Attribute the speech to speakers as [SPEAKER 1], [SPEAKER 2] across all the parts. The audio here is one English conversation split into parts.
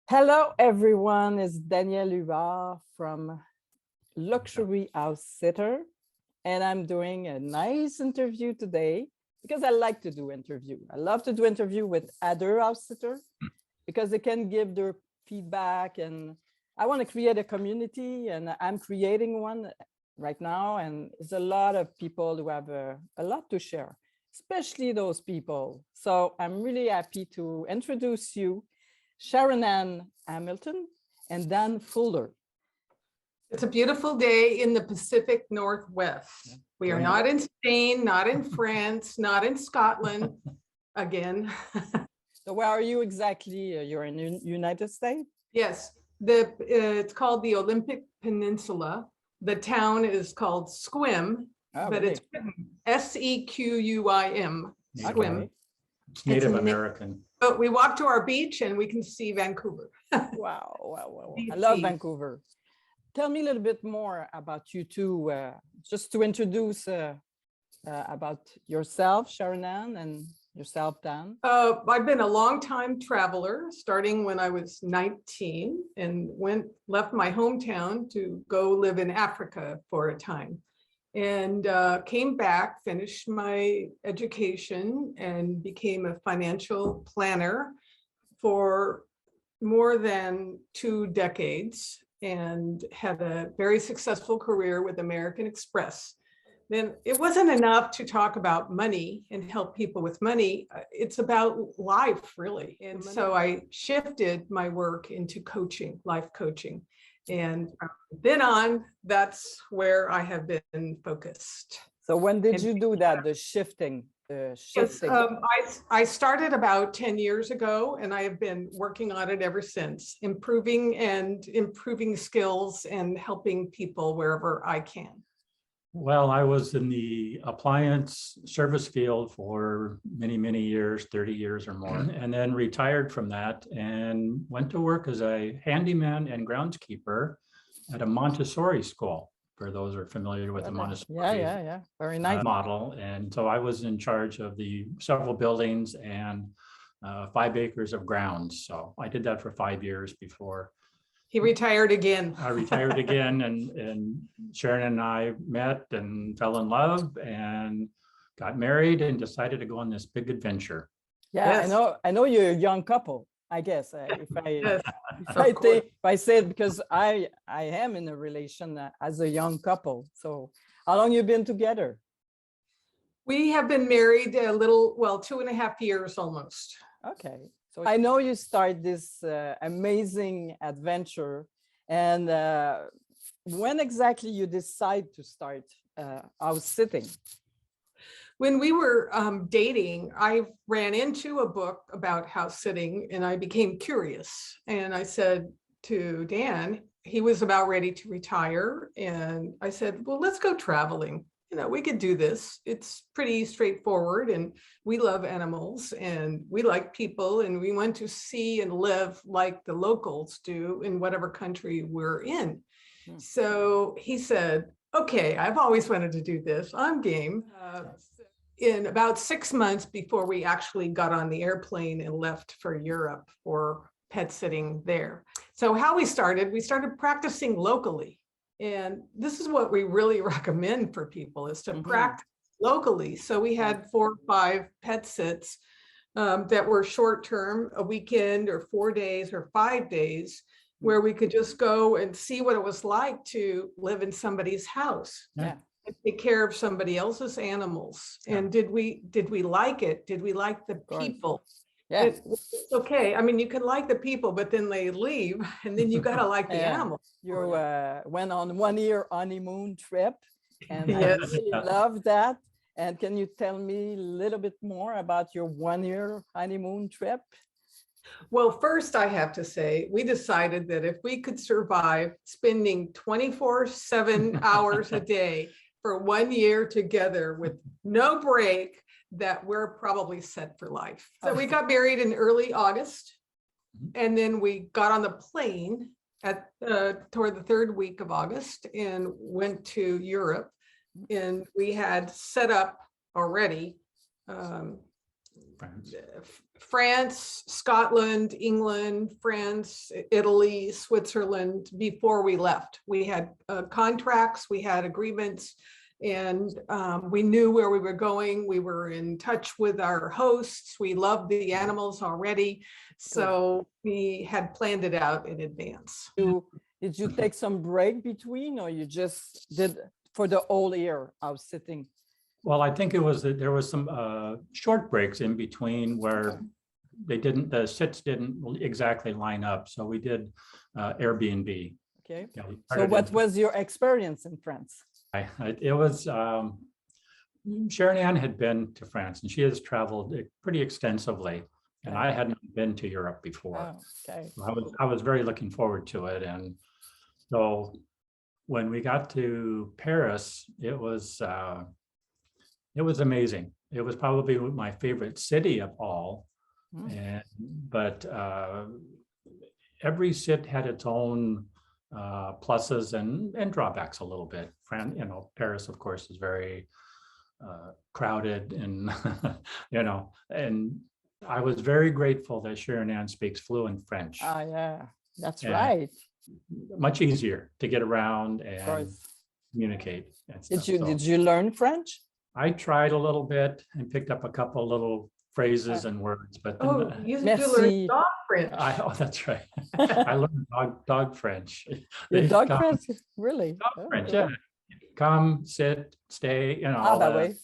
[SPEAKER 1] Hello, everyone. It's 𝒖𝒊𝒂𝒏𝒄𝒆 from Luxury House Sitter, and I'm doing a nice interview today because I like to do interview. I love to do interview with other house sitters because they can give their feedback, and I want to create a community, and I'm creating one right now. And there's a lot of people who have a lot to share, especially those people. So I'm really happy to introduce you Sharon Anns Hamilton and Dan Fuller.
[SPEAKER 2] It's a beautiful day in the Pacific Northwest. We are not in Spain, not in France, not in Scotland again.
[SPEAKER 1] So where are you exactly? You're in the United States?
[SPEAKER 2] Yes, it's called the Olympic Peninsula. The town is called Sequim, but it's S-E-Q-U-I-M, Sequim.
[SPEAKER 1] Okay.
[SPEAKER 3] It's Native American.
[SPEAKER 2] But we walk to our beach and we can see Vancouver.
[SPEAKER 1] Wow. I love Vancouver. Tell me a little bit more about you two, just to introduce about yourself, Sharon Ann, and yourself, Dan.
[SPEAKER 2] I've been a long time traveler, starting when I was 19 and left my hometown to go live in Africa for a time. And came back, finished my education, and became a financial planner for more than 2 decades, and had a very successful career with American Express. Then it wasn't enough to talk about money and help people with money. It's about life, really. And so I shifted my work into coaching, life coaching. And from then on, that's where I have been focused.
[SPEAKER 1] So when did you do that, the shifting?
[SPEAKER 2] I started about 10 years ago, and I have been working on it ever since, improving skills and helping people wherever I can.
[SPEAKER 3] Well, I was in the appliance service field for many, many years, 30 years or more, and then retired from that and went to work as a handyman and groundskeeper at a Montessori school, for those who are familiar with the Montessori
[SPEAKER 1] very nice
[SPEAKER 3] model. And so I was in charge of the several buildings and 5 acres of grounds. So I did that for 5 years before
[SPEAKER 2] he retired again.
[SPEAKER 3] I retired again, and Sharon and I met and fell in love and got married and decided to go on this big adventure.
[SPEAKER 1] Yeah, yes. I know you're a young couple, I guess. If I say it, because I am in a relation as a young couple. So how long you been together?
[SPEAKER 2] We have been married a little, 2.5 years almost.
[SPEAKER 1] Okay. So I know you start this amazing adventure, and when exactly you decide to start house sitting?
[SPEAKER 2] When we were dating, I ran into a book about house sitting, and I became curious. And I said to Dan, he was about ready to retire, and I said, well, let's go traveling. You know, we could do this. It's pretty straightforward, and we love animals and we like people, and we want to see and live like the locals do in whatever country we're in. So he said, okay, I've always wanted to do this. I'm game. In about 6 months before we actually got on the airplane and left for Europe for pet sitting there. So how we started practicing locally. And this is what we really recommend for people, is to practice locally. So we had 4 or 5 pet sits that were short term, a weekend or 4 days or 5 days, where we could just go and see what it was like to live in somebody's house.
[SPEAKER 1] Yeah.
[SPEAKER 2] And take care of somebody else's animals. And did we like it? Did we like the people?
[SPEAKER 1] Yeah.
[SPEAKER 2] It's okay. I mean, you can like the people, but then they leave, and then you gotta like the animals.
[SPEAKER 1] You went on 1-year honeymoon trip, and
[SPEAKER 2] Yes.
[SPEAKER 1] I really love that. And can you tell me a little bit more about your 1-year honeymoon trip?
[SPEAKER 2] Well, first I have to say, we decided that if we could survive spending 24/7 hours a day for 1 year together with no break, that we're probably set for life. So we got married in early August, and then we got on the plane at toward the 3rd week of August and went to Europe. And we had set up already
[SPEAKER 3] France.
[SPEAKER 2] France, Scotland, England, France, Italy, Switzerland before we left. We had contracts, we had agreements, and we knew where we were going. We were in touch with our hosts. We loved the animals already. So we had planned it out in advance.
[SPEAKER 1] Did you take some break between, or you just did for the whole year house sitting?
[SPEAKER 3] Well, I think it was that there was some short breaks in between where the sits didn't exactly line up. So we did Airbnb.
[SPEAKER 1] Okay.
[SPEAKER 3] Yeah,
[SPEAKER 1] So what was your experience in France?
[SPEAKER 3] It was, Sharon Ann had been to France and she has traveled pretty extensively. And I hadn't been to Europe before.
[SPEAKER 1] Oh, okay.
[SPEAKER 3] So I was very looking forward to it. And so when we got to Paris, it was amazing. It was probably my favorite city of all. But every sit had its own pluses and drawbacks a little bit. Paris, of course, is very crowded and, and I was very grateful that Sharon Ann speaks fluent French.
[SPEAKER 1] Ah, yeah, that's right.
[SPEAKER 3] Much easier to get around and communicate. And stuff.
[SPEAKER 1] Did you learn French?
[SPEAKER 3] I tried a little bit and picked up a couple little phrases and words, but
[SPEAKER 2] you learned dog French.
[SPEAKER 3] That's right. I learned dog French.
[SPEAKER 1] Dog French, really?
[SPEAKER 3] Dog French, yeah. Come, sit, stay, all
[SPEAKER 1] that way.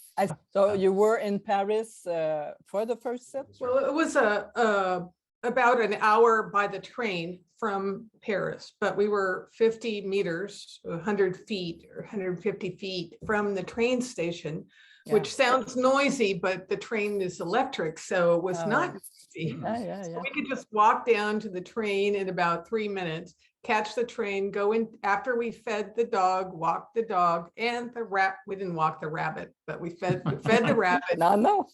[SPEAKER 1] So you were in Paris for the first sit?
[SPEAKER 2] Well, it was about an hour by the train from Paris, but we were 50 meters, 100 feet or 150 feet from the train station, which sounds noisy, but the train is electric, so it was not noisy. So we could just walk down to the train in about 3 minutes, catch the train, go in after we fed the dog, walked the dog, and the rat. We didn't walk the rabbit, but we fed the rabbit.
[SPEAKER 1] No.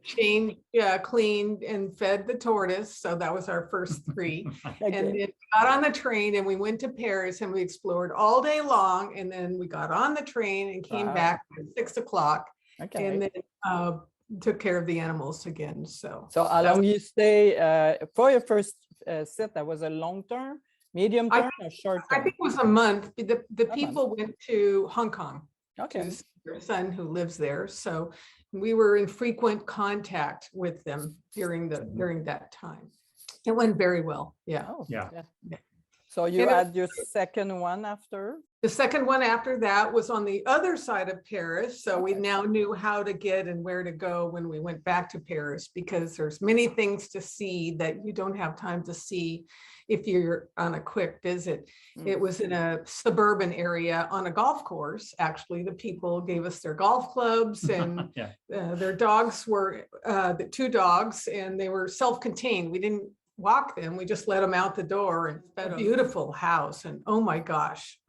[SPEAKER 2] Changed, cleaned, and fed the tortoise. So that was our first 3. And then we got on the train and we went to Paris and we explored all day long. And then we got on the train and came back at 6 o'clock. And then took care of the animals again. So
[SPEAKER 1] how long you stay for your first sit? That was a long term, medium term, or short term?
[SPEAKER 2] I think it was a month. The people went to Hong Kong.
[SPEAKER 1] Okay.
[SPEAKER 2] Their son who lives there. So we were in frequent contact with them during that time. It went very well. Yeah.
[SPEAKER 1] So you had your second one after?
[SPEAKER 2] The second one after that was on the other side of Paris. So we now knew how to get and where to go when we went back to Paris, because there's many things to see that you don't have time to see if you're on a quick visit. It was in a suburban area on a golf course. Actually, the people gave us their golf clubs and their dogs were the 2 dogs, and they were self-contained. We didn't walk them. We just let them out the door and fed a beautiful house. And oh my gosh,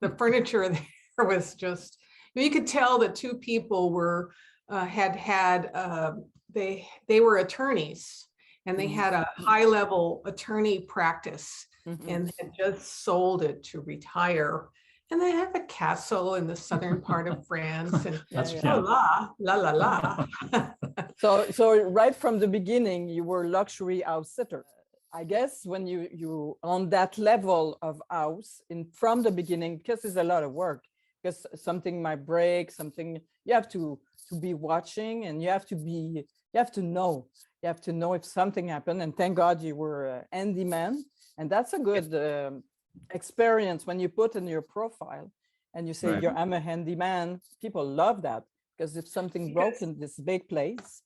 [SPEAKER 2] the furniture there was just, you could tell that 2 people were, they were attorneys, and they had a high level attorney practice and had just sold it to retire. And they have a castle in the southern part of France, and la.
[SPEAKER 1] So right from the beginning, you were luxury house sitter. I guess when you on that level of house from the beginning, because it's a lot of work, because something might break, something you have to be watching, and you have to know if something happened. And thank God you were a handyman, and that's a good experience when you put in your profile and you say I'm a handyman. People love that, because if something broke in this big place.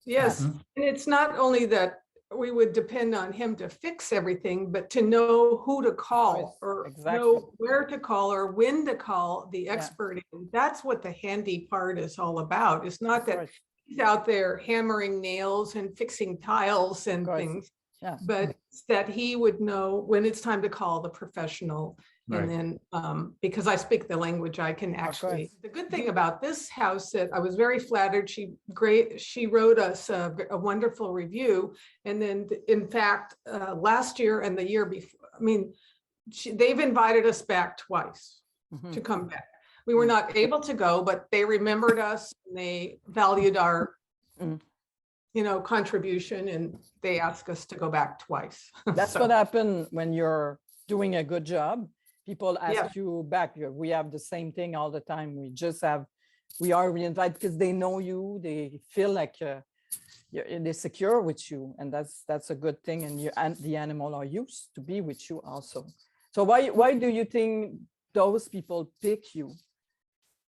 [SPEAKER 2] Yes, and it's not only that we would depend on him to fix everything, but to know who to call or know where to call or when to call the expert. That's what the handy part is all about. It's not that he's out there hammering nails and fixing tiles and things, but it's that he would know when it's time to call the professional. And then because I speak the language, I can actually, the good thing about this house that I was very flattered, she wrote us a wonderful review. And then in fact, last year and the year before, they've invited us back twice to come back. We were not able to go, but they remembered us and they valued our contribution, and they ask us to go back twice.
[SPEAKER 1] That's
[SPEAKER 2] So,
[SPEAKER 1] what happened when you're doing a good job. People ask
[SPEAKER 2] Yeah.
[SPEAKER 1] you back. We have the same thing all the time. We are reinvited because they know you. They feel like they're secure with you, and that's a good thing. And the animal are used to be with you also. So why do you think those people pick you?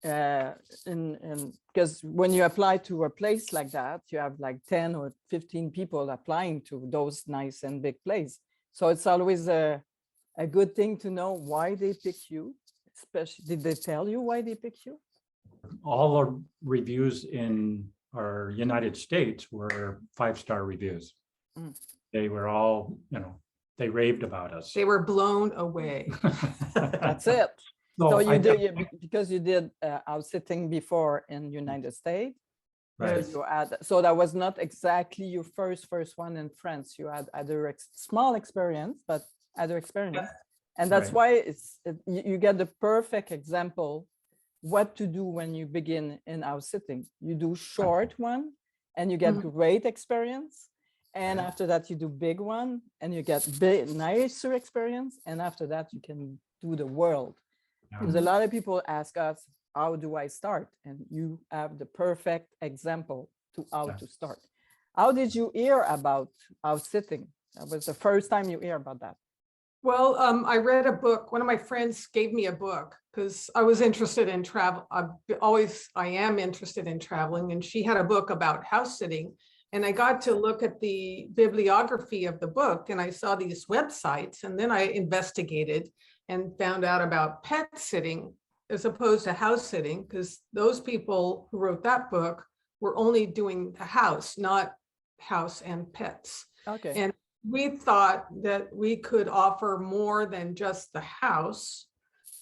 [SPEAKER 1] Because when you apply to a place like that, you have like 10 or 15 people applying to those nice and big places. So it's always a good thing to know why they pick you. Especially, did they tell you why they pick you?
[SPEAKER 3] All our reviews in our United States were 5-star reviews.
[SPEAKER 1] Mm.
[SPEAKER 3] They were all, they raved about us.
[SPEAKER 2] they were blown away.
[SPEAKER 1] That's it.
[SPEAKER 3] So
[SPEAKER 1] So
[SPEAKER 3] I
[SPEAKER 1] you did
[SPEAKER 3] def-
[SPEAKER 1] because you did house-sitting before in United States.
[SPEAKER 3] Right.
[SPEAKER 1] So that was not exactly your first one in France. You had other small experience, but other experience, and that's
[SPEAKER 3] Right.
[SPEAKER 1] why you get the perfect example what to do when you begin in house-sitting. You do short one, and you get
[SPEAKER 2] Mhm.
[SPEAKER 1] great experience, and after that you do big one, and you get big, nicer experience, and after that you can do the world. Because a lot of people ask us, how do I start? And you have the perfect example to how to start. How did you hear about house-sitting? That was the first time you hear about that.
[SPEAKER 2] Well, I read a book. One of my friends gave me a book because I was interested in travel. I am interested in traveling, and she had a book about house sitting. And I got to look at the bibliography of the book, and I saw these websites, and then I investigated and found out about pet sitting as opposed to house sitting, because those people who wrote that book were only doing the house, not house and pets.
[SPEAKER 1] Okay.
[SPEAKER 2] And we thought that we could offer more than just the house,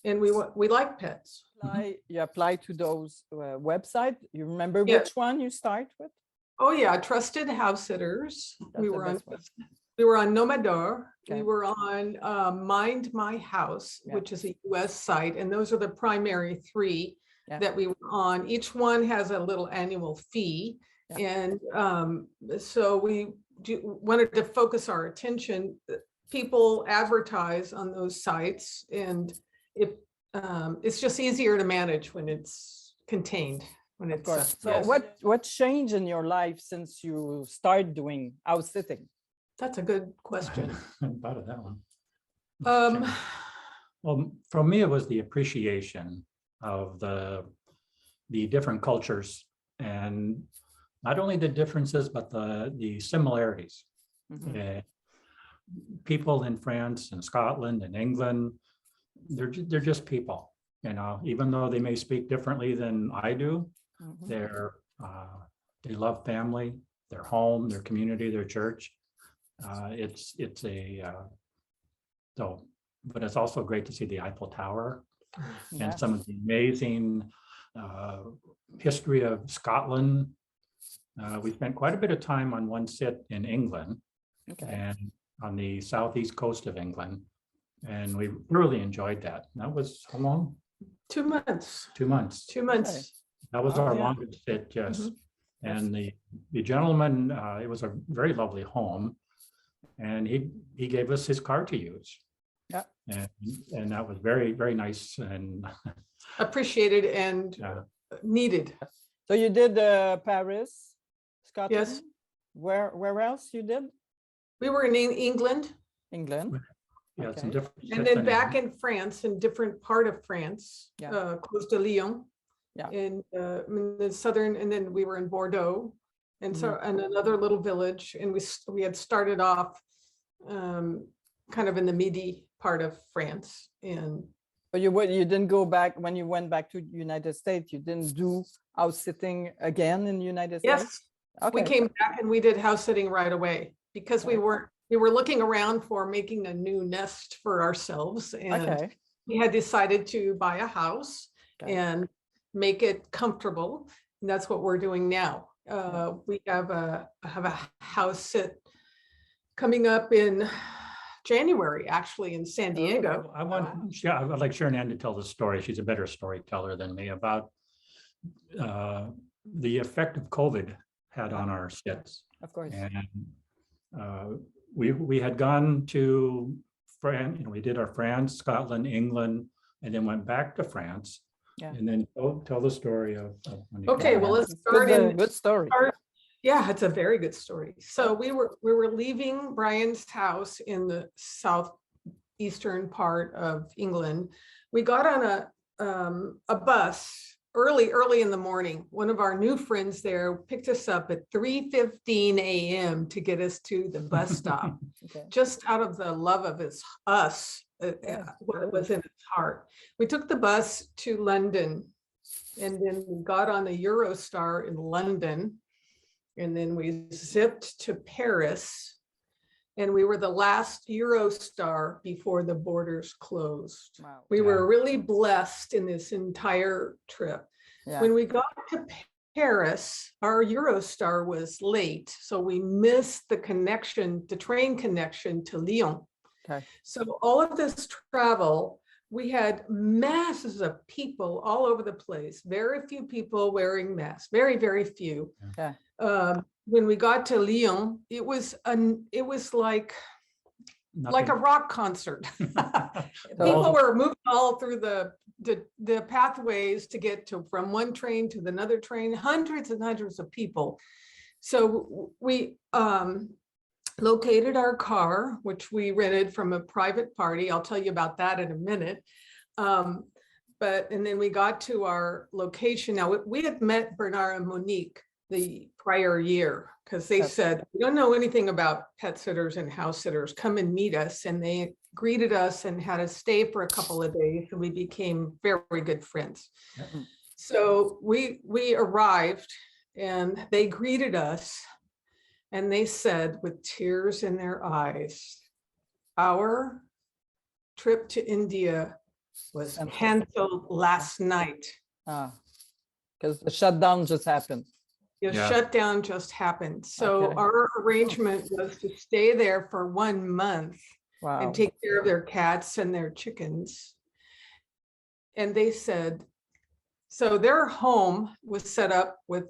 [SPEAKER 2] and we like pets.
[SPEAKER 1] You apply to those websites. You remember
[SPEAKER 2] Yeah.
[SPEAKER 1] which one you start with?
[SPEAKER 2] Oh yeah, Trusted House Sitters.
[SPEAKER 1] That's
[SPEAKER 2] We
[SPEAKER 1] the
[SPEAKER 2] were on
[SPEAKER 1] best one.
[SPEAKER 2] we were on Nomador.
[SPEAKER 1] Okay.
[SPEAKER 2] We were on Mind My House,
[SPEAKER 1] Yeah.
[SPEAKER 2] which is a US site, and those are the primary 3
[SPEAKER 1] Yeah.
[SPEAKER 2] that we were on. Each one has a little annual fee,
[SPEAKER 1] Yeah.
[SPEAKER 2] and so we wanted to focus our attention. People advertise on those sites, and it's just easier to manage when it's contained. When
[SPEAKER 1] Of
[SPEAKER 2] it's
[SPEAKER 1] course. So
[SPEAKER 2] yes.
[SPEAKER 1] what changed in your life since you started doing house-sitting?
[SPEAKER 2] That's a good question.
[SPEAKER 3] Thought of that one.
[SPEAKER 2] Um,
[SPEAKER 3] Well, for me, it was the appreciation of the different cultures, and not only the differences, but the similarities.
[SPEAKER 1] Mhm.
[SPEAKER 3] People in France and Scotland and England, they're just people, even though they may speak differently than I do.
[SPEAKER 1] Mhm.
[SPEAKER 3] They love family, their home, their community, their church. But it's also great to see the Eiffel Tower and
[SPEAKER 1] Yes.
[SPEAKER 3] some of the amazing history of Scotland. We spent quite a bit of time on one sit in England
[SPEAKER 1] Okay.
[SPEAKER 3] and on the southeast coast of England, and we really enjoyed that. That was how long?
[SPEAKER 2] 2 months.
[SPEAKER 3] 2 months.
[SPEAKER 2] 2 months.
[SPEAKER 1] Okay.
[SPEAKER 3] That was
[SPEAKER 1] Oh,
[SPEAKER 3] our
[SPEAKER 2] yeah.
[SPEAKER 3] longest sit, yes.
[SPEAKER 2] Mhm.
[SPEAKER 3] And the gentleman, it was a very lovely home, and he gave us his car to use.
[SPEAKER 1] Yeah.
[SPEAKER 3] And that was very, very nice, and
[SPEAKER 2] Appreciated and needed.
[SPEAKER 1] So you did Paris, Scotland?
[SPEAKER 2] Yes.
[SPEAKER 1] Where else you did?
[SPEAKER 2] We were in England,
[SPEAKER 1] England.
[SPEAKER 3] yeah, some
[SPEAKER 1] Okay.
[SPEAKER 3] different.
[SPEAKER 2] and then back in France, in different part of France,
[SPEAKER 1] Yeah.
[SPEAKER 2] close to Lyon.
[SPEAKER 1] Yeah.
[SPEAKER 2] In the southern, and then we were in Bordeaux, and so and another little village, and we had started off kind of in the Midi part of France, and
[SPEAKER 1] But you didn't go back when you went back to United States. You didn't do house-sitting again in the United States?
[SPEAKER 2] yes,
[SPEAKER 1] Okay.
[SPEAKER 2] we came back and we did house sitting right away because we were looking around for making a new nest for ourselves, and
[SPEAKER 1] Okay.
[SPEAKER 2] we had decided to buy a house
[SPEAKER 1] Okay.
[SPEAKER 2] and make it comfortable. And that's what we're doing now. We have a house sit coming up in January, actually, in San Diego.
[SPEAKER 3] I would like Sharon Ann to tell the story. She's a better storyteller than me about the effect of COVID had on our skits.
[SPEAKER 1] Of course.
[SPEAKER 3] And we had gone to France, we did our France, Scotland, England, and then went back to France.
[SPEAKER 1] Yeah.
[SPEAKER 3] And then tell the story of when you
[SPEAKER 2] Okay,
[SPEAKER 3] came
[SPEAKER 2] well,
[SPEAKER 3] back.
[SPEAKER 2] let's start in.
[SPEAKER 1] Good story.
[SPEAKER 2] Yeah, it's a very good story. So we were leaving Brian's house in the southeastern part of England. We got on a bus early in the morning. One of our new friends there picked us up at 3:15 a.m. to get us to the bus stop,
[SPEAKER 1] Okay.
[SPEAKER 2] just out of the love of us, what was in his heart. We took the bus to London, and then we got on the Eurostar in London, and then we zipped to Paris, and we were the last Eurostar before the borders closed.
[SPEAKER 1] Wow.
[SPEAKER 2] We
[SPEAKER 3] Yeah.
[SPEAKER 2] were really blessed in this entire trip.
[SPEAKER 1] Yeah.
[SPEAKER 2] When we got to Paris, our Eurostar was late, so we missed the train connection to Lyon.
[SPEAKER 1] Okay.
[SPEAKER 2] So all of this travel, we had masses of people all over the place, very few people wearing masks, very, very few.
[SPEAKER 1] Yeah.
[SPEAKER 2] When we got to Lyon, it was like a rock concert. People were moving all through the pathways to get from one train to another train, hundreds and hundreds of people. So we located our car, which we rented from a private party. I'll tell you about that in a minute. And then we got to our location. Now we had met Bernard and Monique the prior year, because they said, we don't know anything about pet sitters and house sitters, come and meet us. And they greeted us and had us stay for a couple of days, and we became very good friends.
[SPEAKER 3] Yeah.
[SPEAKER 2] So we arrived, and they greeted us, and they said with tears in their eyes, our trip to India was canceled last night.
[SPEAKER 1] Because the shutdown just happened.
[SPEAKER 2] The shutdown just happened. So
[SPEAKER 1] Okay.
[SPEAKER 2] our arrangement was to stay there for 1 month
[SPEAKER 1] Wow.
[SPEAKER 2] and take care of their cats and their chickens. And they said, so their home was set up with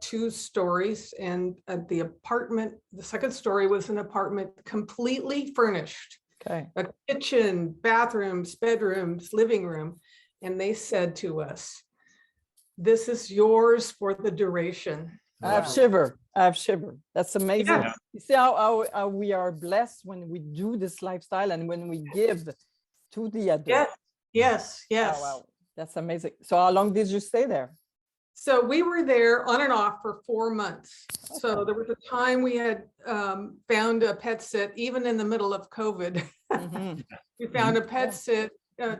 [SPEAKER 2] 2 stories, and the second story was an apartment completely furnished.
[SPEAKER 1] Okay.
[SPEAKER 2] A kitchen, bathrooms, bedrooms, living room. And they said to us, this is yours for the duration.
[SPEAKER 1] I have shiver. That's amazing.
[SPEAKER 2] Yeah.
[SPEAKER 1] You see how we are blessed when we do this lifestyle and when we give to the other.
[SPEAKER 2] Yes.
[SPEAKER 1] Wow. That's amazing. So how long did you stay there?
[SPEAKER 2] So we were there on and off for 4 months. So there was a time we had found a pet sit, even in the middle of COVID.
[SPEAKER 1] Mhm.
[SPEAKER 2] We found a pet sit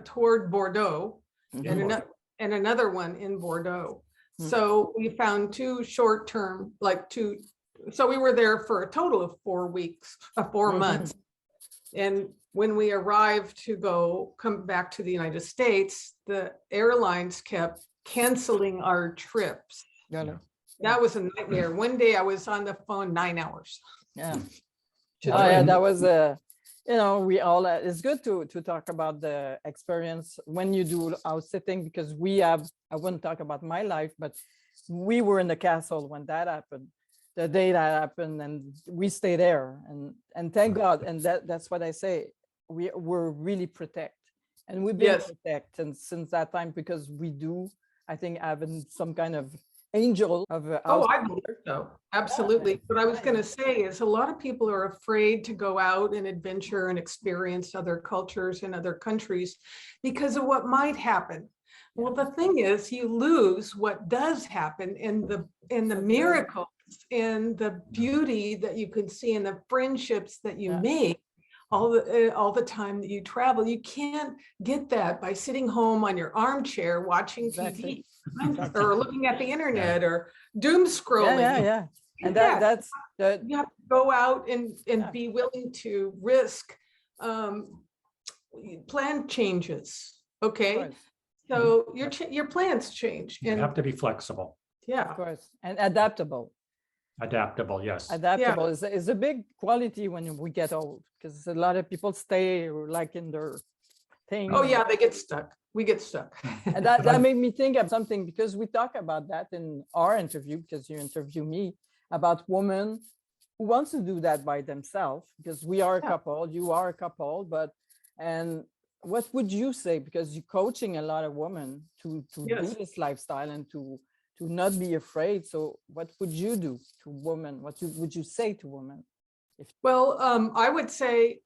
[SPEAKER 2] toward Bordeaux,
[SPEAKER 1] Mhm.
[SPEAKER 2] and another one in Bordeaux.
[SPEAKER 1] Hmm.
[SPEAKER 2] So we found 2 short-term, so we were there for a total of 4
[SPEAKER 1] Mhm.
[SPEAKER 2] months. And when we arrived to come back to the United States, the airlines kept canceling our trips.
[SPEAKER 1] Got it.
[SPEAKER 2] That was a nightmare. One day I was on the phone 9 hours.
[SPEAKER 1] Yeah.
[SPEAKER 3] Did
[SPEAKER 1] Oh
[SPEAKER 3] you-
[SPEAKER 1] yeah, that was we all. It's good to talk about the experience when you do house sitting, because I wouldn't talk about my life, but we were in the castle when that happened, the day that happened, and we stay there, and thank God, and that's what I say. We were really protect, and we've been protect, and since that time, because we do, I think, having some kind of angel of
[SPEAKER 2] I believe so. Absolutely. What I was going to say is a lot of people are afraid to go out and adventure and experience other cultures and other countries because of what might happen. Well, the thing is, you lose what does happen in the miracles and the beauty that you can see and the friendships that you make all the time that you travel. You can't get that by sitting home on your armchair watching TV or looking at the internet or doom scrolling.
[SPEAKER 1] Yeah. And that's
[SPEAKER 2] you have to go out and be willing to risk plan changes. Okay. So your plans change.
[SPEAKER 3] You
[SPEAKER 2] And
[SPEAKER 3] have to be flexible.
[SPEAKER 1] of course, and adaptable.
[SPEAKER 3] Adaptable, yes.
[SPEAKER 1] Adaptable is a big quality when we get old, because a lot of people stay like in their thing.
[SPEAKER 2] oh yeah, they get stuck. We get stuck.
[SPEAKER 1] And that made me think of something, because we talk about that in our interview, because you interview me about women who wants to do that by themselves, because we are a couple, you are a couple, but, and what would you say, because you're coaching a lot of women to do this lifestyle and to not be afraid. So what would you do to women? What would you say to women?
[SPEAKER 2] Well, I would say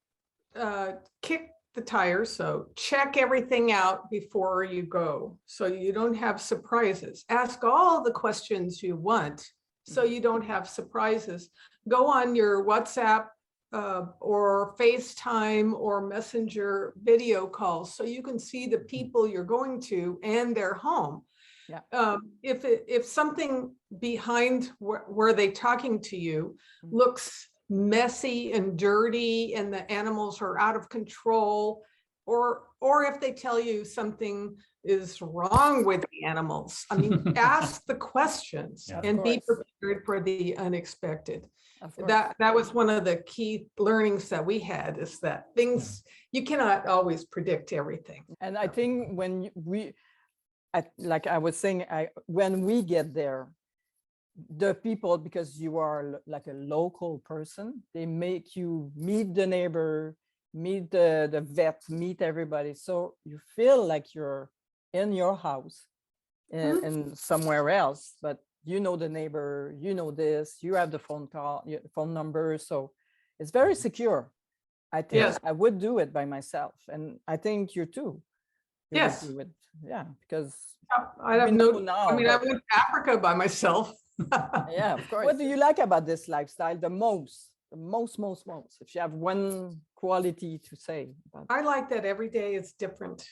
[SPEAKER 2] kick the tires. So check everything out before you go, so you don't have surprises. Ask all the questions you want, so you don't have surprises. Go on your WhatsApp or FaceTime or Messenger video calls, so you can see the people you're going to and their home. Yeah. If something behind where they're talking to you looks messy and dirty and the animals are out of control, or if they tell you something is wrong with the animals, I mean, ask the questions and be prepared for the unexpected. That was one of the key learnings that we had, is that things, you cannot always predict everything.
[SPEAKER 1] And I think when like I was saying, when we get there, the people, because you are like a local person, they make you meet the neighbor, meet the vet, meet everybody. So you feel like you're in your house and somewhere else, but you know the neighbor, you know this, you have the phone number. So it's very secure. I think I would do it by myself. And I think you too.
[SPEAKER 2] Yes.
[SPEAKER 1] Do it. Yeah, because
[SPEAKER 2] I have I mean, I went to Africa by myself.
[SPEAKER 1] Yeah, of course. What do you like about this lifestyle the most? The most, if you have one quality to say about
[SPEAKER 2] I like that every day is different.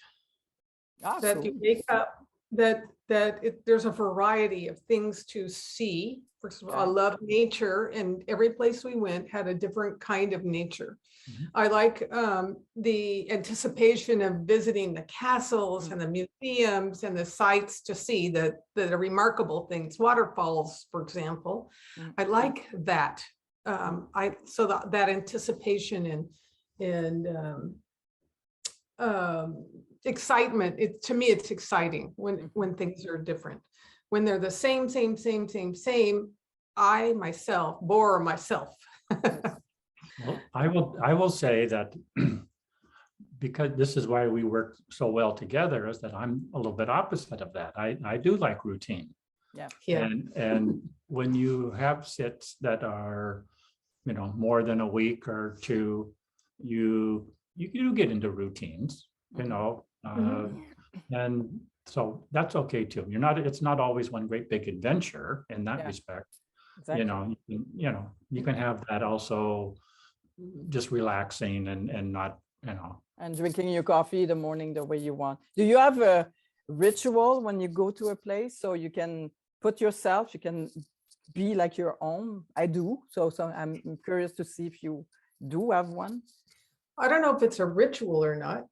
[SPEAKER 1] That
[SPEAKER 2] you wake up, there's a variety of things to see. First of all, I love nature, and every place we went had a different kind of nature. I like the anticipation of visiting the castles and the museums and the sites to see the remarkable things, waterfalls, for example. I like that. That anticipation and excitement. To me, it's exciting when things are different. When they're the same, I myself bore myself.
[SPEAKER 3] Well, I will say that because this is why we work so well together, is that I'm a little bit opposite of that. I do like routine. Yeah. And when you have sits that are, more than a week or two, you do get into routines, and so that's okay too. It's not always one great big adventure in that respect. Exactly. You can have that also, just relaxing and not,
[SPEAKER 1] and drinking your coffee in the morning the way you want. Do you have a ritual when you go to a place, so you can put yourself, you can be like your own? I do. So I'm curious to see if you do have one.
[SPEAKER 2] I don't know if it's a ritual or not,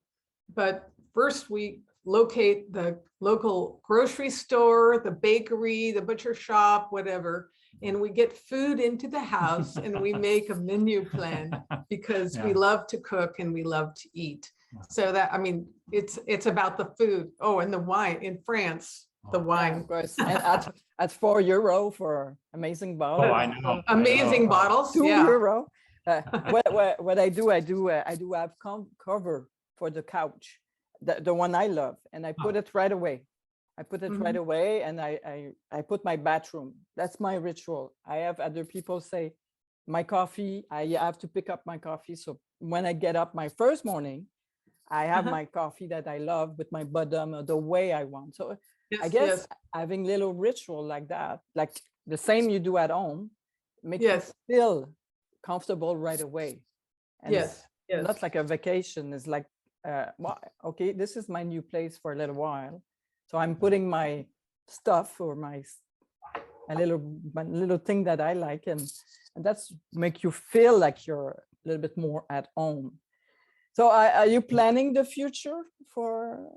[SPEAKER 2] but first we locate the local grocery store, the bakery, the butcher shop, whatever, and we get food into the house and we make a menu plan, because we love to cook and we love to eat. So that, I mean, it's about the food. Oh, and the wine in France, the wine.
[SPEAKER 1] Of course. And at €4 for amazing bottles.
[SPEAKER 3] Oh, I know.
[SPEAKER 2] Amazing bottles.
[SPEAKER 1] €2. What I do have cover for the couch, the one I love, and I put it right away. I put it right away, and I put my bathroom. That's my ritual. I have other people say, my coffee, I have to pick up my coffee. So when I get up my first morning, I have my coffee that I love with my bottom the way I want. So I guess having little ritual like that, like the same you do at home, makes you feel comfortable right away. And not like a vacation. It's like, well, okay, this is my new place for a little while. So I'm putting my stuff or my little thing that I like, and that's make you feel like you're a little bit more at home. So are you planning the future for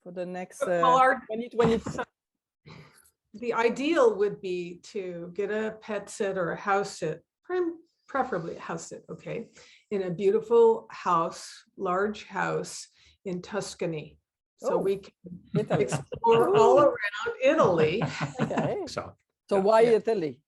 [SPEAKER 1] the next 2020?
[SPEAKER 2] The ideal would be to get a pet sit or a house sit, preferably a house sit, okay, in a beautiful house, large house in Tuscany. So we can explore all around Italy.
[SPEAKER 1] Okay. So why Italy?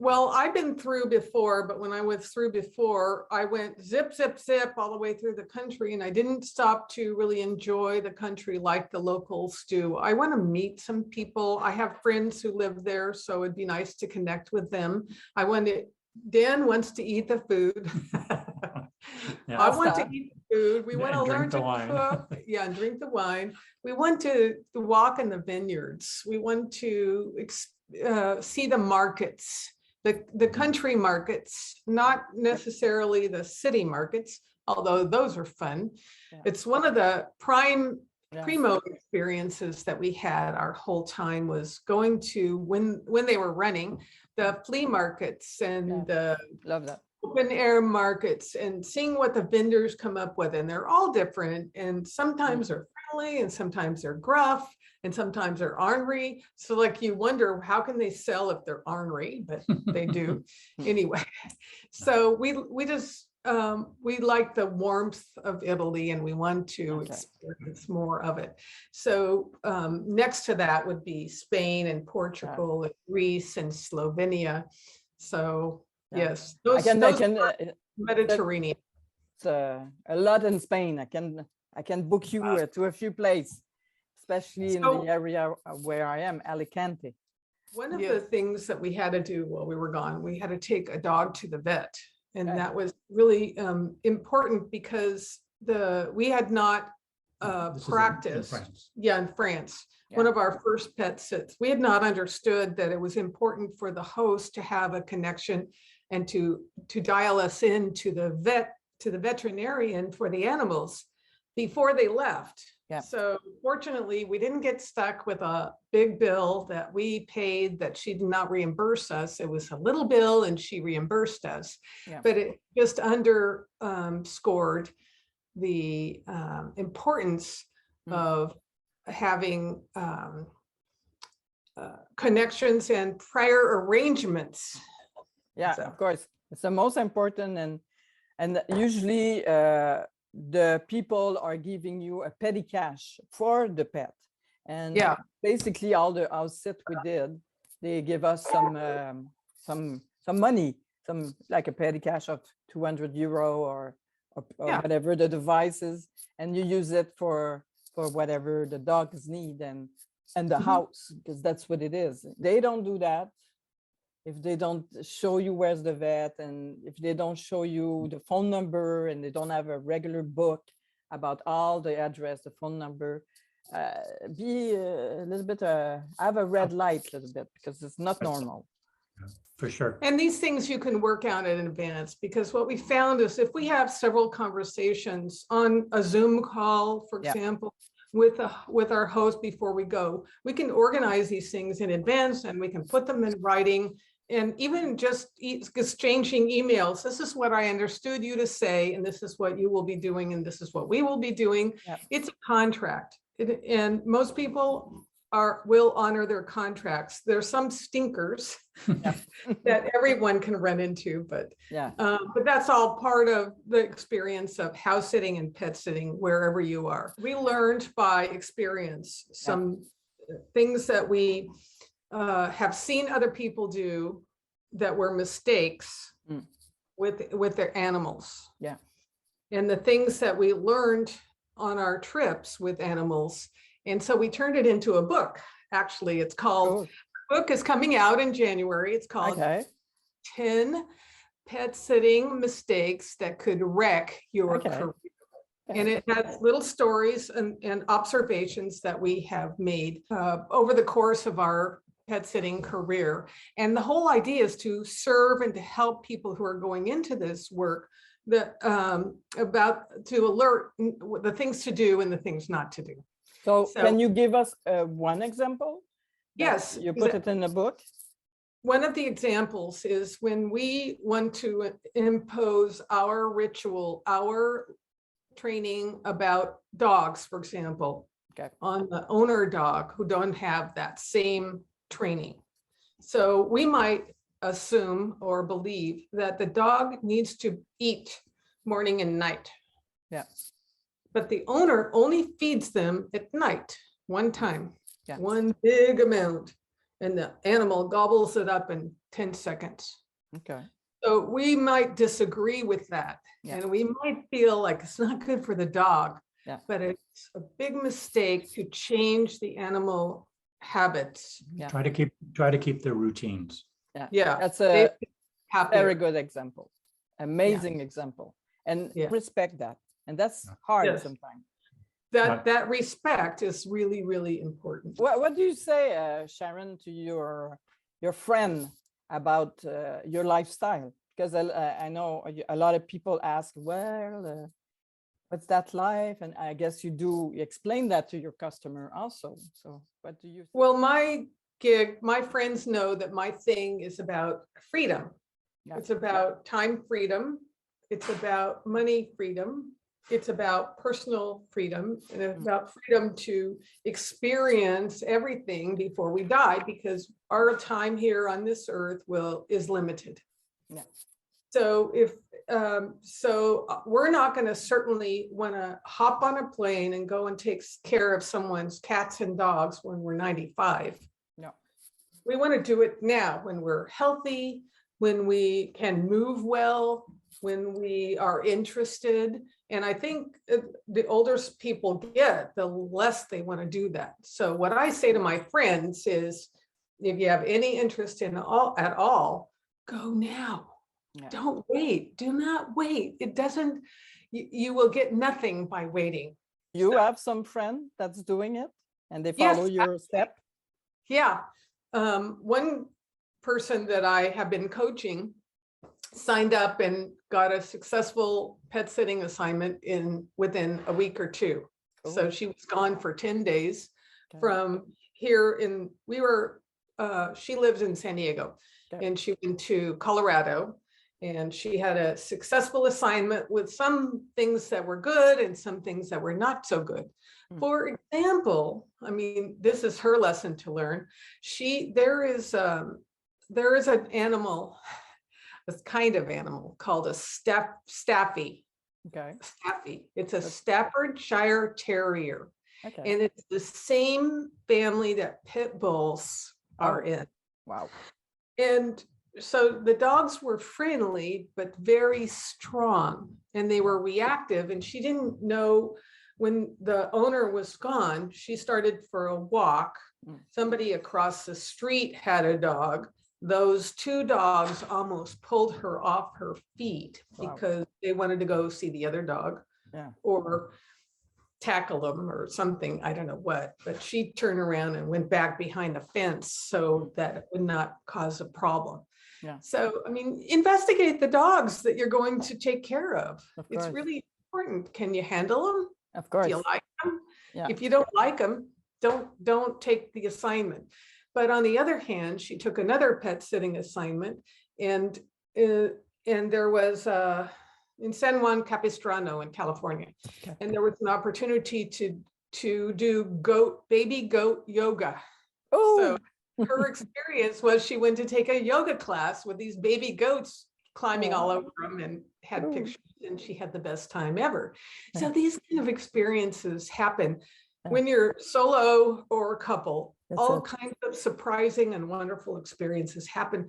[SPEAKER 2] Well, I've been through before, but when I went through before, I went zip, zip, zip all the way through the country, and I didn't stop to really enjoy the country like the locals do. I want to meet some people. I have friends who live there, so it'd be nice to connect with them. Dan wants to eat the food.
[SPEAKER 3] Yeah.
[SPEAKER 2] I want to eat the food. We want to
[SPEAKER 3] And
[SPEAKER 2] learn
[SPEAKER 3] drink the
[SPEAKER 2] to
[SPEAKER 3] wine.
[SPEAKER 2] cook. Yeah, and drink the wine. We want to walk in the vineyards. We want to see the markets, the country markets, not necessarily the city markets, although those are fun.
[SPEAKER 1] Yeah.
[SPEAKER 2] It's one of the primo
[SPEAKER 1] Yeah.
[SPEAKER 2] experiences that we had our whole time was going to, when they were running, the flea markets and the
[SPEAKER 1] Love that.
[SPEAKER 2] open air markets and seeing what the vendors come up with. And they're all different. And sometimes they're friendly and sometimes they're gruff and sometimes they're ornery. So like you wonder, how can they sell if they're ornery? But they do anyway. So we just, we like the warmth of Italy and we want to experience more of it. So next to that would be Spain and Portugal and Greece and Slovenia. So yes, those Mediterranean.
[SPEAKER 1] It's a lot in Spain. I can book you to a few places, especially in the area where I am, Alicante.
[SPEAKER 2] One of the things that we had to do while we were gone, we had to take a dog to the vet. And that was really important because we had not practiced. In France. Yeah. One of our first pet sits. We had not understood that it was important for the host to have a connection and to dial us in to the veterinarian for the animals before they left. Yeah. So fortunately, we didn't get stuck with a big bill that we paid that she did not reimburse us. It was a little bill and she reimbursed us, but it just underscored the importance of having connections and prior arrangements.
[SPEAKER 1] Yeah, so. Of course, it's the most important, and usually the people are giving you a petty cash for the pet, and basically all the house sit we did, they give us some money, like a petty cash of €200 or whatever the device is, and you use it for whatever the dogs need and the house, because that's what it is. They don't do that if they don't show you where's the vet, and if they don't show you the phone number, and they don't have a regular book about all the address, the phone number, be a little bit, have a red light a little bit, because it's not normal.
[SPEAKER 3] For sure.
[SPEAKER 2] And these things you can work out in advance, because what we found is if we have several conversations on a Zoom call, for example, with our host before we go, we can organize these things in advance and we can put them in writing. And even just exchanging emails, this is what I understood you to say, and this is what you will be doing, and this is what we will be doing. It's a contract, and most people will honor their contracts. There's some stinkers that everyone can run into, but that's all part of the experience of house sitting and pet sitting wherever you are. We learned by experience some things that we have seen other people do that were mistakes with their animals. Yeah. And the things that we learned on our trips with animals. And so we turned it into a book. Actually, it's called, the book is coming out in January. It's called 10 Pet Sitting Mistakes That Could Wreck Your Career. And it has little stories and observations that we have made over the course of our pet sitting career. And the whole idea is to serve and to help people who are going into this work to alert the things to do and the things not to do.
[SPEAKER 1] So can you give us one example?
[SPEAKER 2] Yes.
[SPEAKER 1] You put it in the book?
[SPEAKER 2] One of the examples is when we want to impose our ritual, our training about dogs, for example, on the owner dog who don't have that same training. So we might assume or believe that the dog needs to eat morning and night. Yeah. But the owner only feeds them at night, one time, one big amount. and the animal gobbles it up in 10 seconds.
[SPEAKER 1] Okay.
[SPEAKER 2] So we might disagree with that.
[SPEAKER 1] Yeah.
[SPEAKER 2] And we might feel like it's not good for the dog,
[SPEAKER 1] Yeah.
[SPEAKER 2] but it's a big mistake to change the animal habits.
[SPEAKER 1] Yeah.
[SPEAKER 3] Try to keep their routines.
[SPEAKER 2] Yeah.
[SPEAKER 1] That's
[SPEAKER 2] They
[SPEAKER 1] a
[SPEAKER 2] feel happier.
[SPEAKER 1] very good example. Amazing example. And
[SPEAKER 2] Yeah.
[SPEAKER 1] respect that. And that's hard
[SPEAKER 2] Yes.
[SPEAKER 1] sometimes.
[SPEAKER 2] That respect is really, really important.
[SPEAKER 1] What do you say, Sharon, to your friend about your lifestyle? Because I know a lot of people ask, well, what's that life? And I guess you do explain that to your customer also. So what do you think?
[SPEAKER 2] Well, my friends know that my thing is about freedom.
[SPEAKER 1] Yeah.
[SPEAKER 2] It's about time freedom. It's about money freedom. It's about personal freedom, and it's about freedom to experience everything before we die, because our time here on this earth is limited.
[SPEAKER 1] Yeah.
[SPEAKER 2] So we're not going to certainly want to hop on a plane and go and take care of someone's cats and dogs when we're 95.
[SPEAKER 1] No.
[SPEAKER 2] We want to do it now when we're healthy, when we can move well, when we are interested. And I think the older people get, the less they want to do that. So what I say to my friends is, if you have any interest at all, go now.
[SPEAKER 1] Yeah.
[SPEAKER 2] Don't wait. Do not wait. It doesn't, you will get nothing by waiting.
[SPEAKER 1] You have some friend that's doing it and they follow your step?
[SPEAKER 2] Yeah. One person that I have been coaching signed up and got a successful pet sitting assignment within a week or two. Cool. So she was gone for 10 days from here she lives in San Diego, and she went to Colorado, and she had a successful assignment with some things that were good and some things that were not so good. For example, I mean, this is her lesson to learn. There is an animal, this kind of animal called a Staffy.
[SPEAKER 1] Okay.
[SPEAKER 2] Staffy. It's a Staffordshire Terrier.
[SPEAKER 1] Okay.
[SPEAKER 2] And it's the same family that pit bulls are in.
[SPEAKER 1] Wow.
[SPEAKER 2] And so the dogs were friendly, but very strong, and they were reactive. And she didn't know, when the owner was gone, she started for a walk. Somebody across the street had a dog. Those two dogs almost pulled her off her feet because they wanted to go see the other dog or tackle them or something. I don't know what, but she turned around and went back behind the fence so that it would not cause a problem.
[SPEAKER 1] Yeah.
[SPEAKER 2] So, I mean, investigate the dogs that you're going to take care of. It's really important. Can you handle them?
[SPEAKER 1] Of course.
[SPEAKER 2] Do you like them?
[SPEAKER 1] Yeah.
[SPEAKER 2] If you don't like them, don't take the assignment. But on the other hand, she took another pet sitting assignment, and there was in San Juan Capistrano in California, and there was an opportunity to do baby goat yoga.
[SPEAKER 1] Oh.
[SPEAKER 2] So her experience was she went to take a yoga class with these baby goats climbing all over them, and had pictures, and she had the best time ever. So these kind of experiences happen when you're solo or a couple. All kinds of surprising and wonderful experiences happen.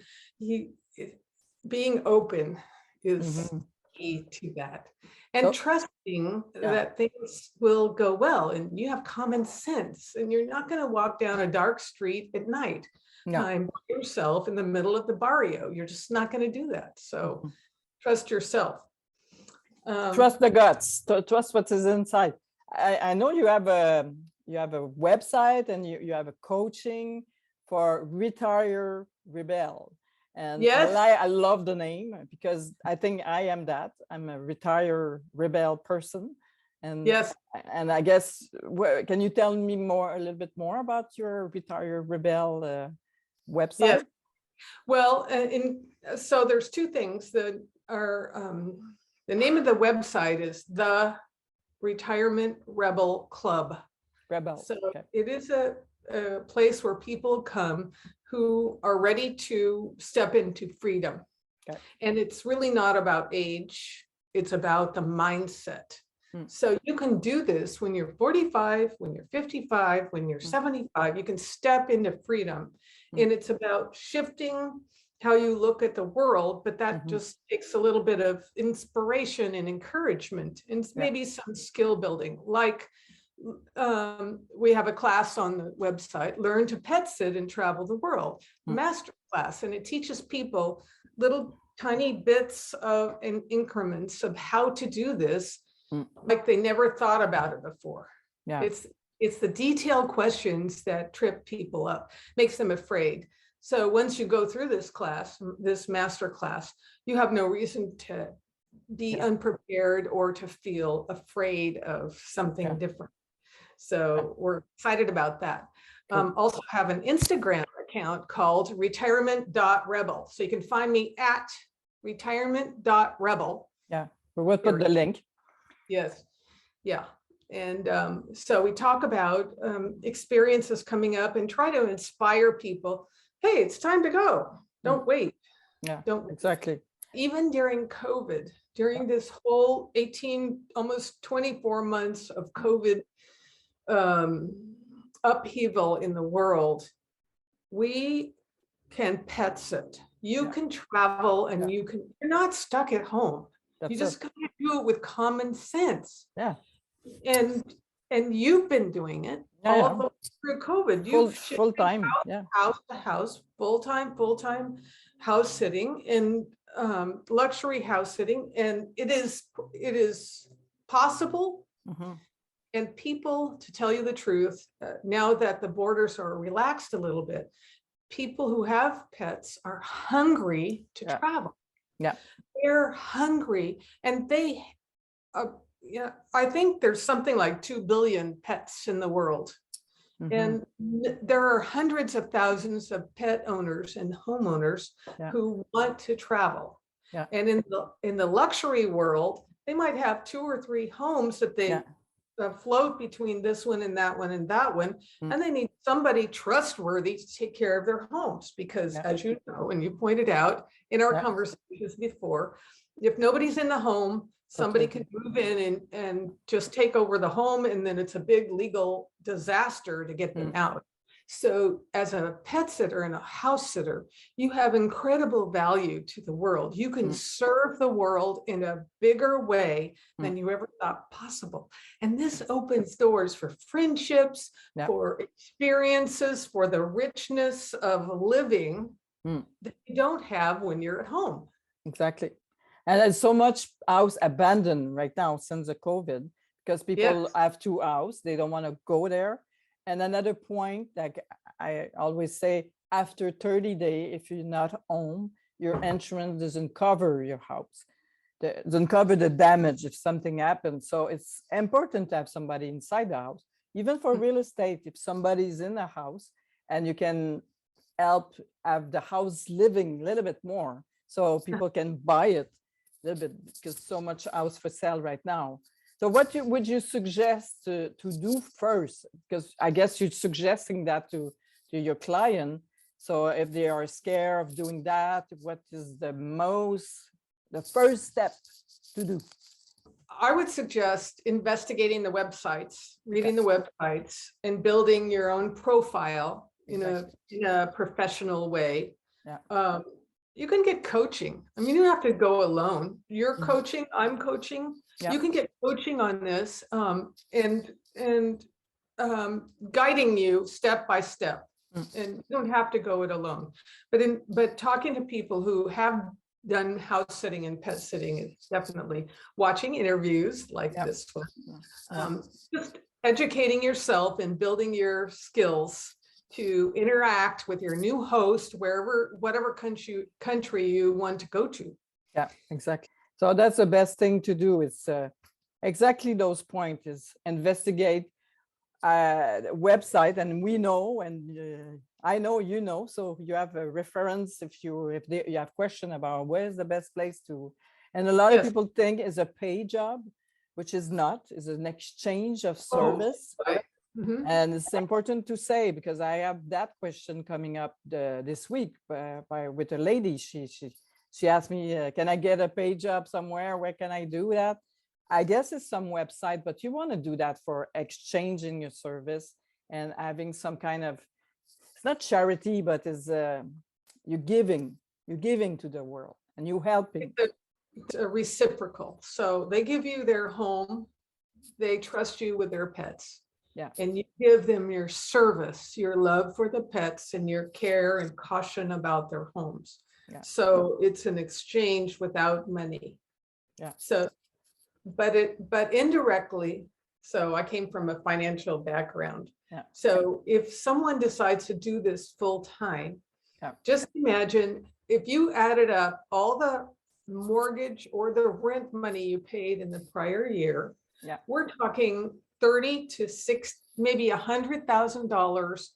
[SPEAKER 2] Being open is key to that, and trusting that things will go well, and you have common sense, and you're not going to walk down a dark street at night time by yourself in the middle of the barrio. You're just not going to do that. So trust yourself.
[SPEAKER 1] Trust the guts. Trust what is inside. I know you have a website, and you have a coaching for Retire Rebel. And I love the name, because I think I am that. I'm a Retire Rebel person. And and I guess, can you tell me a little bit more about your Retire Rebel website?
[SPEAKER 2] Yes. Well, so there's two things that are, the name of the website is the Retirement Rebel Club. So it is a place where people come who are ready to step into freedom. And it's really not about age, it's about the mindset. So you can do this when you're 45, when you're 55, when you're 75, you can step into freedom. and it's about shifting how you look at the world, but that just takes a little bit of inspiration and encouragement and maybe some skill building. Like we have a class on the website, Learn to Pet Sit and Travel the World, master class, and it teaches people little tiny bits of and increments of how to do this, like they never thought about it before.
[SPEAKER 1] Yeah.
[SPEAKER 2] It's the detailed questions that trip people up, makes them afraid. So once you go through this class, this master class, you have no reason to be unprepared or to feel afraid of something different. So we're excited about that. Also have an Instagram account called retirement.rebel. So you can find me at retirement.rebel.
[SPEAKER 1] Yeah, we will put the link.
[SPEAKER 2] Yes. Yeah. And so we talk about experiences coming up and try to inspire people. Hey, it's time to go. Don't wait.
[SPEAKER 1] Yeah,
[SPEAKER 2] don't
[SPEAKER 1] exactly.
[SPEAKER 2] Even during COVID, during this whole 18, almost 24 months of COVID upheaval in the world, we can pet sit. You can travel and you're not stuck at home. You just gotta do it with common sense.
[SPEAKER 1] Yeah.
[SPEAKER 2] And you've been doing it all through COVID. You've
[SPEAKER 1] full time,
[SPEAKER 2] house to house, full time house sitting and luxury house sitting, and it is possible. And people, to tell you the truth, now that the borders are relaxed a little bit, people who have pets are hungry to travel.
[SPEAKER 1] Yeah,
[SPEAKER 2] they're hungry, and they I think there's something like 2 billion pets in the world. And there are hundreds of thousands of pet owners and homeowners who want to travel. And in the luxury world, they might have 2 or 3 homes that they float between this one and that one and that one. And they need somebody trustworthy to take care of their homes, because as you know, and you pointed out in our conversations before, if nobody's in the home, somebody can move in and just take over the home, and then it's a big legal disaster to get them out. So as a pet sitter and a house sitter, you have incredible value to the world. You can serve the world in a bigger way than you ever thought possible. And this opens doors for friendships, for experiences, for the richness of living that you don't have when you're at home.
[SPEAKER 1] Exactly. And there's so much house abandoned right now since the COVID, because people have 2 houses, they don't want to go there. And another point, like I always say, after 30 days, if you're not home, your insurance doesn't cover your house. It doesn't cover the damage if something happens. So it's important to have somebody inside the house, even for real estate. If somebody's in the house and you can help have the house living a little bit more, so people can buy it a little bit, because so much house for sale right now. So what would you suggest to do first? Because I guess you're suggesting that to your client. So if they are scared of doing that, what is the first step to do?
[SPEAKER 2] I would suggest investigating the websites, reading the websites, and building your own profile in a professional way. You can get coaching. I mean, you don't have to go alone. You're coaching, I'm coaching. You can get coaching on this and guiding you step by step. And you don't have to go it alone. But talking to people who have done house sitting and pet sitting is definitely watching interviews like this one. Just educating yourself and building your skills to interact with your new host whatever country you want to go to.
[SPEAKER 1] Yeah, exactly. So that's the best thing to do. Is exactly those points, is investigate website, and we know, and I know, you know, so you have a reference if you have question about where's the best place to. And a lot of people think is a pay job, which is not, is an exchange of service. And it's important to say, because I have that question coming up this week with a lady. She asked me, can I get a pay job somewhere? Where can I do that? I guess it's some website, but you want to do that for exchanging your service and having some kind of it's not charity, but it's you're giving to the world and you helping.
[SPEAKER 2] It's a reciprocal. So they give you their home, they trust you with their pets.
[SPEAKER 1] Yeah.
[SPEAKER 2] And you give them your service, your love for the pets and your care and caution about their homes.
[SPEAKER 1] Yeah.
[SPEAKER 2] So it's an exchange without money.
[SPEAKER 1] Yeah.
[SPEAKER 2] So, but indirectly, so I came from a financial background.
[SPEAKER 1] Yeah.
[SPEAKER 2] So if someone decides to do this full time,
[SPEAKER 1] yeah.
[SPEAKER 2] just imagine if you added up all the mortgage or the rent money you paid in the prior year,
[SPEAKER 1] yeah.
[SPEAKER 2] we're talking 30 to 60, maybe $100,000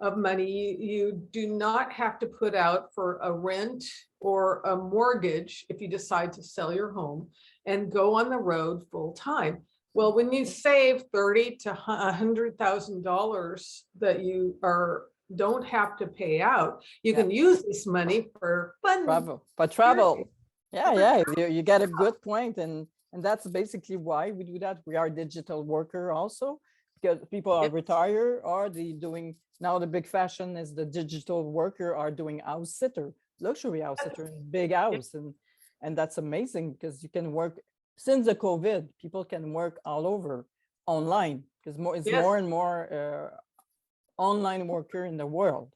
[SPEAKER 2] of money you do not have to put out for a rent or a mortgage if you decide to sell your home and go on the road full time. Well, when you save $30 to $100,000 that you don't have to pay out, you can use this money for fun.
[SPEAKER 1] Travel. Yeah, you got a good point, and that's basically why we do that. We are digital worker also, because people are retired, or they doing now the big fashion is the digital worker are doing house sitter, luxury house sitter in big house, and that's amazing because you can work since the COVID. People can work all over online because it's more and more online worker in the world.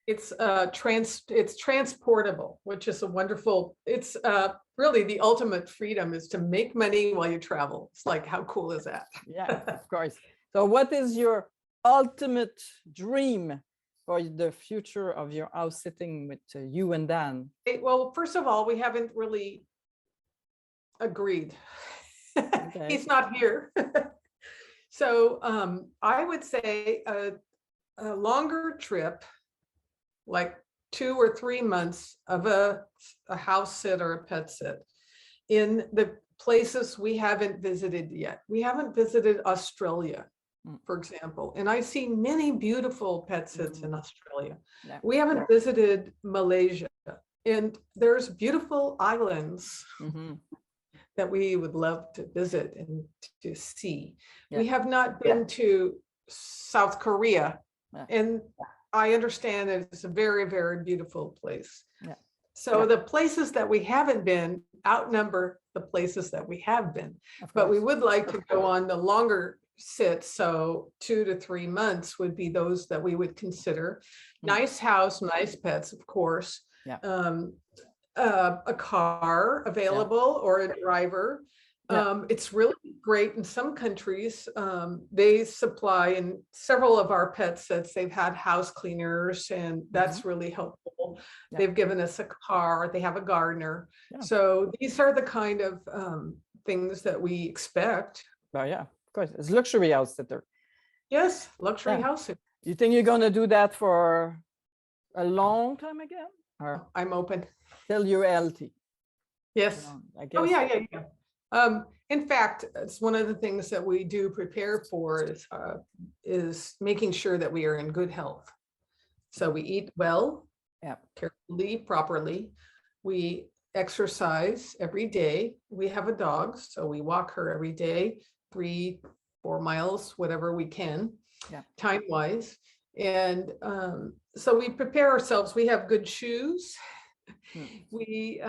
[SPEAKER 2] It's transportable, which is a wonderful, it's really the ultimate freedom is to make money while you travel. It's like, how cool is that?
[SPEAKER 1] Yeah, of course. So what is your ultimate dream for the future of your house sitting with you and Dan?
[SPEAKER 2] Well, first of all, we haven't really agreed. Okay. He's not here. So I would say a longer trip, like 2 or 3 months of a house sit or a pet sit in the places we haven't visited yet. We haven't visited Australia, for example, and I see many beautiful pet sits in Australia. Yeah. We haven't visited Malaysia, and there's beautiful islands that we would love to visit and to see. Yeah. We have not been to South Korea, and I understand that it's a very, very beautiful place. Yeah. So the places that we haven't been outnumber the places that we have been, but we would like to go on the longer sit. So 2 to 3 months would be those that we would consider. Nice house, nice pets, of course. Yeah. A car available or a driver. It's really great in some countries. They supply in several of our pet sets. They've had house cleaners, and that's really helpful. They've given us a car. They have a gardener. So these are the kind of things that we expect.
[SPEAKER 1] Oh yeah, of course. It's luxury house sitter.
[SPEAKER 2] Yes, luxury house sitter.
[SPEAKER 1] You think you're going to do that for a long time again? Or
[SPEAKER 2] I'm open.
[SPEAKER 1] Till you're healthy.
[SPEAKER 2] Yes.
[SPEAKER 1] I guess.
[SPEAKER 2] Oh yeah. In fact, it's one of the things that we do prepare for is making sure that we are in good health. So we eat well, carefully, properly. We exercise every day. We have a dog, so we walk her every day, 3-4 miles, whatever we can, time-wise. And so we prepare ourselves. We have good shoes. We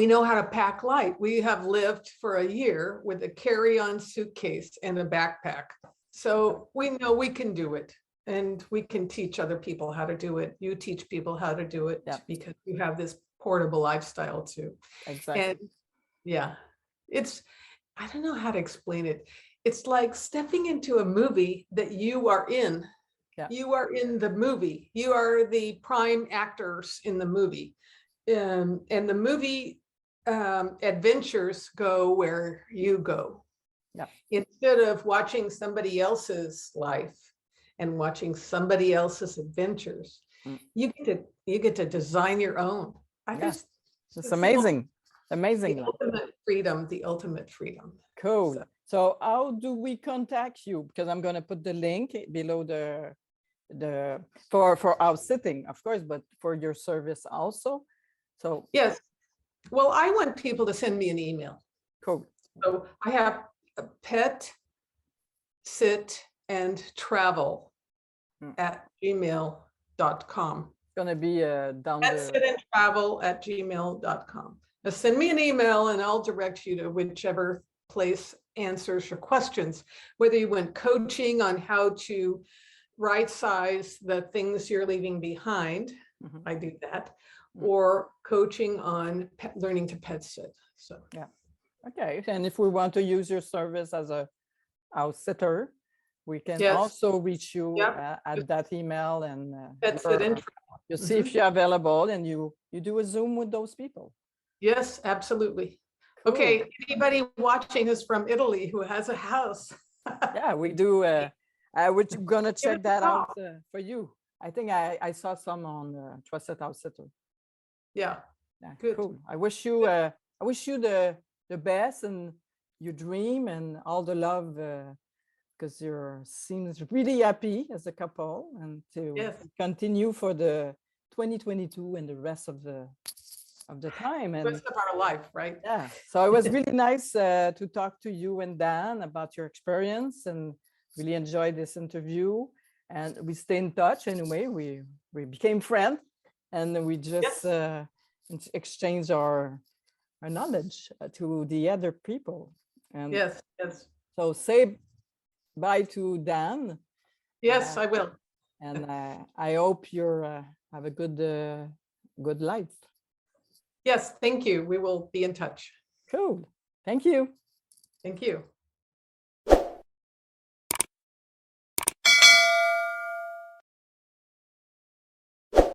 [SPEAKER 2] know how to pack light. We have lived for a year with a carry-on suitcase and a backpack. So we know we can do it, and we can teach other people how to do it. You teach people how to do it because you have this portable lifestyle too.
[SPEAKER 1] Exactly.
[SPEAKER 2] And I don't know how to explain it. It's like stepping into a movie that you are in. Yeah. You are in the movie. You are the prime actors in the movie. And the movie adventures go where you go. Yeah. Instead of watching somebody else's life and watching somebody else's adventures, you get to design your own.
[SPEAKER 1] It's amazing. Amazing.
[SPEAKER 2] The ultimate freedom.
[SPEAKER 1] Cool. So how do we contact you? Because I'm going to put the link below for house sitting, of course, but for your service also. So
[SPEAKER 2] yes. Well, I want people to send me an email.
[SPEAKER 1] Cool.
[SPEAKER 2] So I have a pet, sit, and travel at gmail.com. gmail.com.
[SPEAKER 1] It's going to be down
[SPEAKER 2] That's
[SPEAKER 1] the...
[SPEAKER 2] @sitandtravel@gmail.com. Now send me an email and I'll direct you to whichever place answers your questions, whether you want coaching on how to right size the things you're leaving behind.
[SPEAKER 1] Mhm.
[SPEAKER 2] I do that,
[SPEAKER 1] Mhm.
[SPEAKER 2] or coaching on learning to pet sit. So
[SPEAKER 1] Okay, and if we want to use your service as a house sitter, we can
[SPEAKER 2] Yes.
[SPEAKER 1] also reach you
[SPEAKER 2] Yep.
[SPEAKER 1] at that email, and
[SPEAKER 2] that's it.
[SPEAKER 1] you see if you're available, and you do a Zoom with those people.
[SPEAKER 2] Yes, absolutely.
[SPEAKER 1] Cool.
[SPEAKER 2] Okay, anybody watching is from Italy who has a house.
[SPEAKER 1] Yeah, we do. We're gonna check
[SPEAKER 2] us a
[SPEAKER 1] that out
[SPEAKER 2] call.
[SPEAKER 1] for you. I think I saw some on Trusted House Sitter.
[SPEAKER 2] Yeah,
[SPEAKER 1] Yeah,
[SPEAKER 2] Good.
[SPEAKER 1] cool. I wish you the best and your dream and all the love, because you seems really happy as a couple, and to
[SPEAKER 2] Yes.
[SPEAKER 1] continue for the 2022 and the rest of the time.
[SPEAKER 2] the
[SPEAKER 1] And
[SPEAKER 2] rest of our life, right?
[SPEAKER 1] yeah, so it was really nice to talk to you and Dan about your experience, and really enjoyed this interview. And we stay in touch anyway. We became friends, and we just exchange our knowledge to the other people. And
[SPEAKER 2] Yes, yes,
[SPEAKER 1] so say bye to Dan,
[SPEAKER 2] yes, I will.
[SPEAKER 1] and I hope you're have a good life.
[SPEAKER 2] Yes, thank you. We will be in touch.
[SPEAKER 1] Cool. Thank you.
[SPEAKER 2] Thank you.